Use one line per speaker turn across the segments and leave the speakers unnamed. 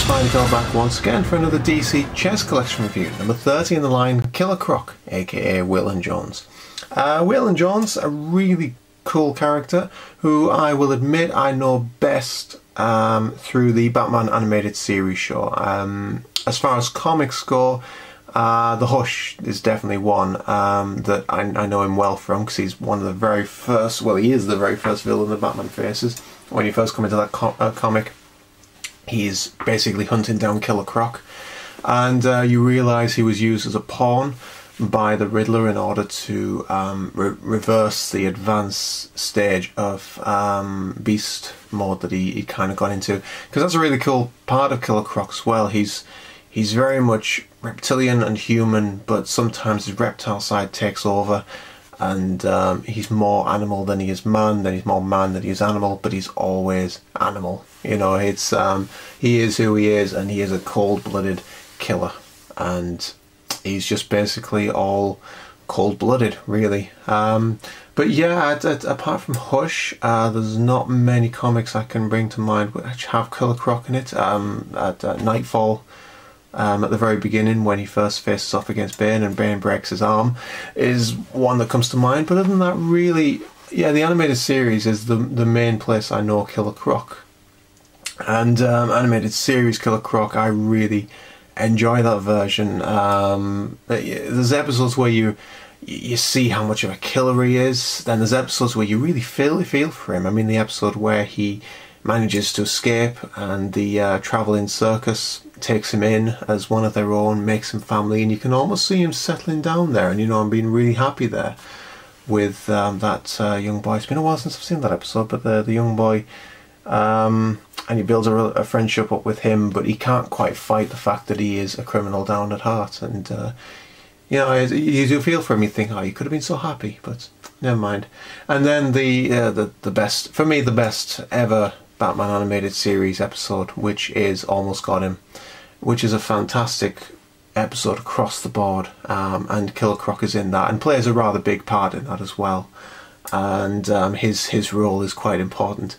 Spider-Kel back once again for another DC Chess Collection review, number 30 in the line, Killer Croc, aka Villan Jones. Villan Jones, a really cool character who I will admit I know best through the Batman animated series show. As far as comics go, The Hush is definitely one that I know him well from, because he's one of the very first, well, he is the very first villain that Batman faces. When you first come into that comic, he's basically hunting down Killer Croc, and you realise he was used as a pawn by the Riddler in order to reverse the advanced stage of beast mode that he kind of got into. Because that's a really cool part of Killer Croc as well. He's very much reptilian and human, but sometimes his reptile side takes over, and he's more animal than he is man, then he's more man than he is animal, but he's always animal. You know, it's he is who he is, and he is a cold-blooded killer, and he's just basically all cold-blooded, really. But yeah, apart from Hush, there's not many comics I can bring to mind which have Killer Croc in it. At Nightfall, at the very beginning, when he first faces off against Bane and Bane breaks his arm, is one that comes to mind. But other than that, really, yeah, the animated series is the main place I know Killer Croc. And animated series Killer Croc, I really enjoy that version. There's episodes where you see how much of a killer he is. Then there's episodes where you really feel for him. I mean, the episode where he manages to escape and the travelling circus takes him in as one of their own, makes him family, and you can almost see him settling down there, and you know, I'm being really happy there with that young boy. It's been a while since I've seen that episode, but the young boy, and he builds a friendship up with him, but he can't quite fight the fact that he is a criminal down at heart, and you know, you do feel for him. You think, oh, you could have been so happy, but never mind. And then the best, for me, the best ever Batman animated series episode, which is Almost Got Him, which is a fantastic episode across the board, and Killer Croc is in that and plays a rather big part in that as well, and his role is quite important.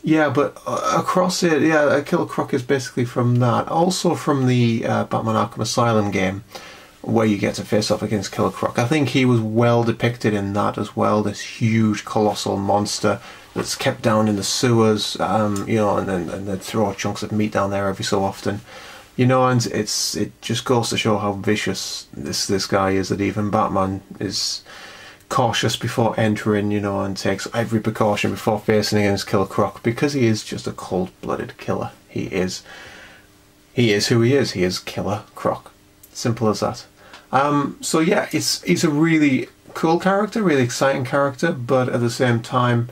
Yeah, but across it, yeah, Killer Croc is basically from that. Also from the Batman Arkham Asylum game, where you get to face off against Killer Croc. I think he was well depicted in that as well. This huge, colossal monster that's kept down in the sewers, you know, and they throw chunks of meat down there every so often, you know, and it just goes to show how vicious this guy is, that even Batman is cautious before entering, you know, and takes every precaution before facing against Killer Croc, because he is just a cold-blooded killer. He is who he is. He is Killer Croc. Simple as that. So yeah, he's a really cool character, really exciting character, but at the same time,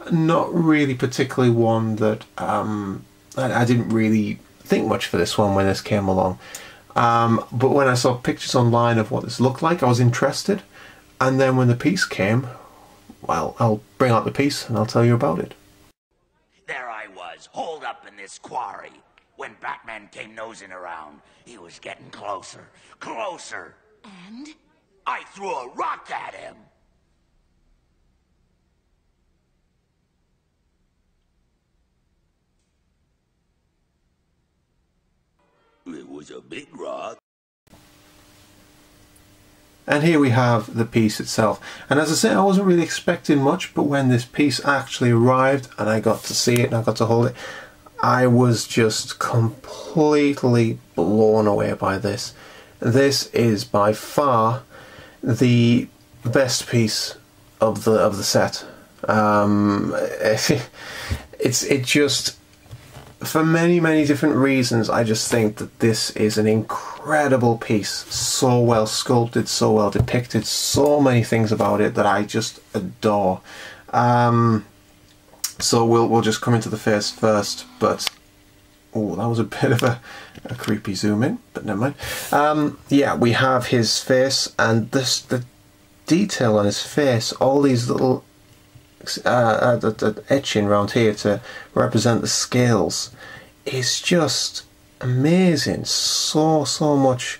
not really particularly one that I didn't really think much for this one when this came along. But when I saw pictures online of what this looked like, I was interested. And then when the piece came, well, I'll bring out the piece and I'll tell you about it.
There I was, holed up in this quarry. When Batman came nosing around, he was getting closer, closer.
And?
I threw a rock at him. It was a big rock.
And here we have the piece itself. And as I say, I wasn't really expecting much, but when this piece actually arrived and I got to see it and I got to hold it, I was just completely blown away by this. This is by far the best piece of the set. It just, for many different reasons, I just think that this is an incredible piece. So well sculpted, so well depicted, so many things about it that I just adore. So we'll just come into the face first, but oh, that was a bit of a creepy zoom in, but never mind. Yeah, we have his face, and the detail on his face, all these little etching around here to represent the scales, is just amazing. So much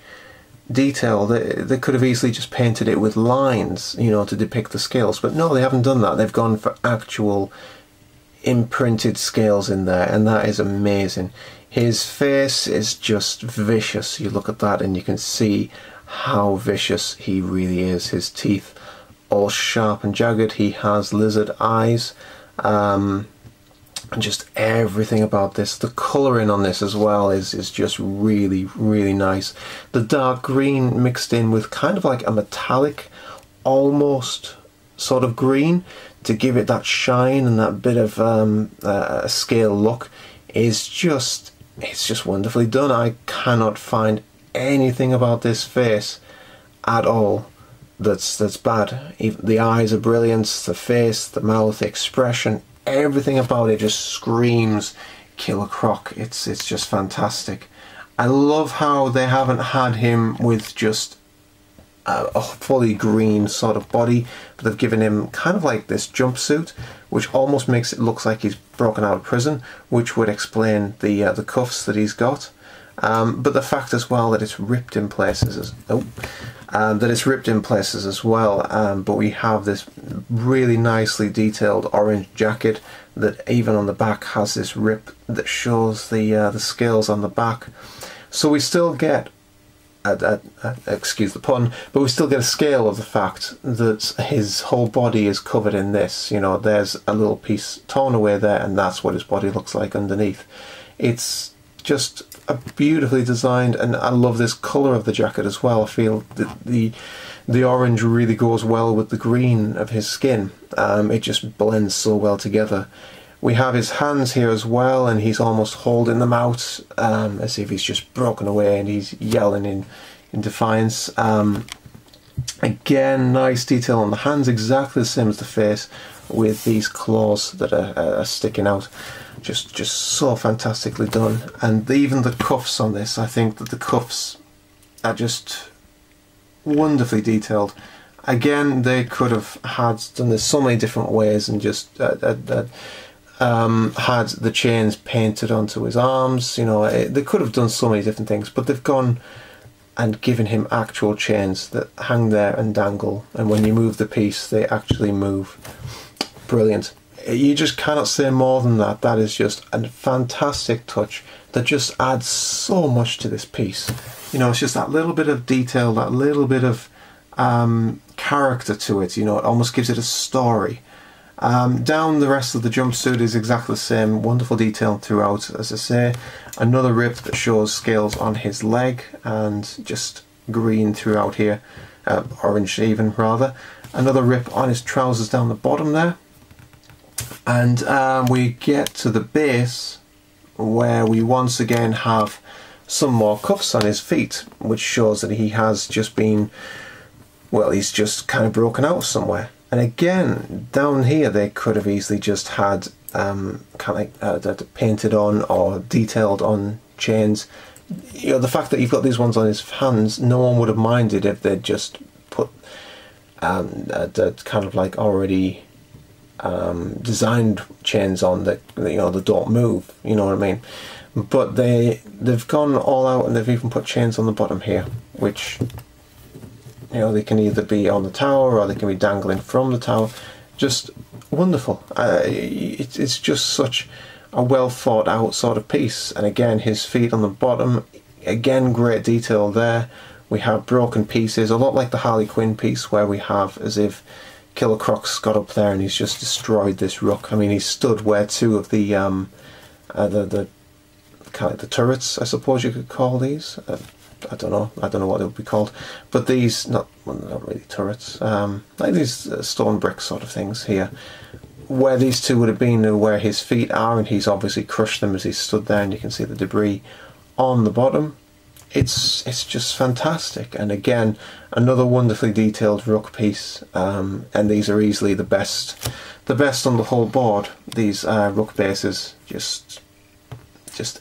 detail. They could have easily just painted it with lines, you know, to depict the scales, but no, they haven't done that. They've gone for actual imprinted scales in there, and that is amazing. His face is just vicious. You look at that and you can see how vicious he really is. His teeth all sharp and jagged. He has lizard eyes, and just everything about this. The colouring on this as well is just really, really nice. The dark green mixed in with kind of like a metallic, almost sort of green, to give it that shine and that bit of a scale look is just, it's just wonderfully done. I cannot find anything about this face at all that's bad. Even the eyes are brilliant, the face, the mouth, the expression, everything about it just screams Killer Croc. It's just fantastic. I love how they haven't had him with just a fully green sort of body, but they've given him kind of like this jumpsuit, which almost makes it look like he's broken out of prison, which would explain the cuffs that he's got. But the fact as well that it's ripped in places as well. But we have this really nicely detailed orange jacket that even on the back has this rip that shows the scales on the back. So we still get, excuse the pun, but we still get a scale of the fact that his whole body is covered in this. You know, there's a little piece torn away there, and that's what his body looks like underneath. It's just a beautifully designed, and I love this colour of the jacket as well. I feel that the orange really goes well with the green of his skin. It just blends so well together. We have his hands here as well, and he's almost holding them out as if he's just broken away and he's yelling in defiance. Again, nice detail on the hands, exactly the same as the face, with these claws that are sticking out. Just so fantastically done. And even the cuffs on this, I think that the cuffs are just wonderfully detailed. Again, they could have done this so many different ways and just had the chains painted onto his arms. You know, they could have done so many different things, but they've gone and given him actual chains that hang there and dangle, and when you move the piece they actually move. Brilliant. You just cannot say more than that. That is just a fantastic touch that just adds so much to this piece. You know, it's just that little bit of detail, that little bit of character to it. You know, it almost gives it a story. Down the rest of the jumpsuit is exactly the same, wonderful detail throughout. As I say, another rip that shows scales on his leg, and just green throughout here, orange even rather. Another rip on his trousers down the bottom there. And we get to the base where we once again have some more cuffs on his feet, which shows that he has just been, well, he's just kind of broken out somewhere. And again, down here they could have easily just had kind of like painted on or detailed on chains. You know, the fact that you've got these ones on his hands, no one would have minded if they'd just put kind of like already designed chains on that, you know, that don't move, you know what I mean. But they've gone all out, and they've even put chains on the bottom here, which, you know, they can either be on the tower or they can be dangling from the tower. Just wonderful. It's just such a well thought out sort of piece. And again, his feet on the bottom, again, great detail there. We have broken pieces, a lot like the Harley Quinn piece, where we have as if Killer Croc's got up there and he's just destroyed this rook. I mean, he stood where two of the kind of the turrets, I suppose you could call these. I don't know what they would be called, but these, not really turrets, like these stone brick sort of things here, where these two would have been, where his feet are, and he's obviously crushed them as he stood there, and you can see the debris on the bottom. It's just fantastic. And again, another wonderfully detailed rook piece, and these are easily the best on the whole board. These rook bases, just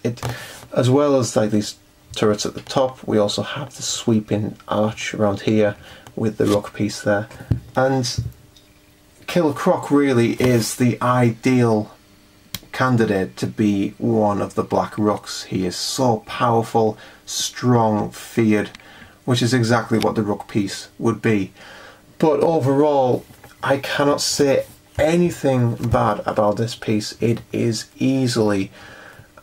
it, as well as like these turrets at the top. We also have the sweeping arch around here with the rook piece there, and Killer Croc really is the ideal candidate to be one of the Black Rooks. He is so powerful, strong, feared, which is exactly what the rook piece would be. But overall, I cannot say anything bad about this piece, it is easily.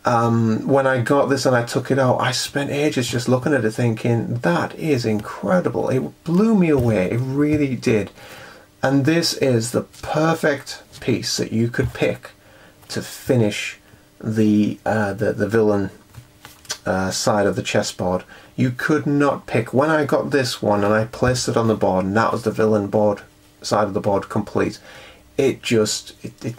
When I got this and I took it out, I spent ages just looking at it thinking, that is incredible. It blew me away, it really did. And this is the perfect piece that you could pick to finish the villain side of the chessboard. You could not pick. When I got this one and I placed it on the board, and that was the villain board side of the board complete, it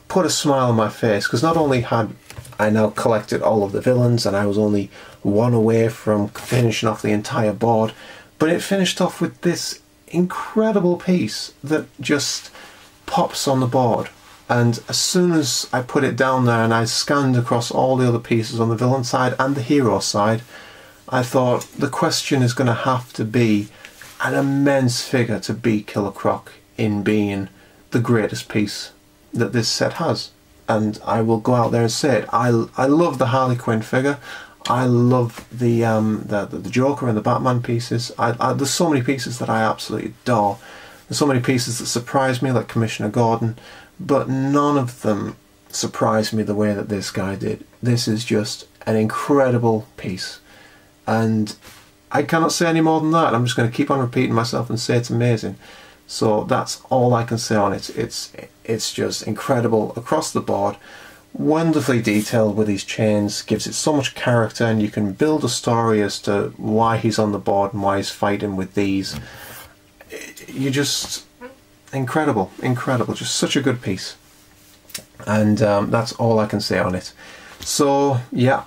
put a smile on my face, because not only had I now collected all of the villains and I was only one away from finishing off the entire board, but it finished off with this incredible piece that just pops on the board. And as soon as I put it down there and I scanned across all the other pieces on the villain side and the hero side, I thought the question is going to have to be an immense figure to beat Killer Croc in being the greatest piece that this set has. And I will go out there and say it. I love the Harley Quinn figure. I love the Joker and the Batman pieces. There's so many pieces that I absolutely adore. There's so many pieces that surprise me, like Commissioner Gordon, but none of them surprised me the way that this guy did. This is just an incredible piece, and I cannot say any more than that. I'm just going to keep on repeating myself and say it's amazing. So that's all I can say on it. It's just incredible across the board, wonderfully detailed with these chains, gives it so much character, and you can build a story as to why he's on the board and why he's fighting with these. You just incredible, just such a good piece. And that's all I can say on it. So yeah,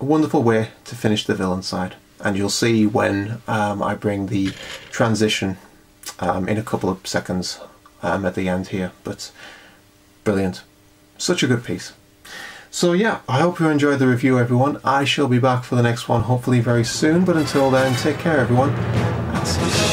a wonderful way to finish the villain side, and you'll see when I bring the transition in a couple of seconds at the end here. But brilliant, such a good piece. So yeah, I hope you enjoyed the review, everyone. I shall be back for the next one hopefully very soon, but until then, take care everyone, and see you soon.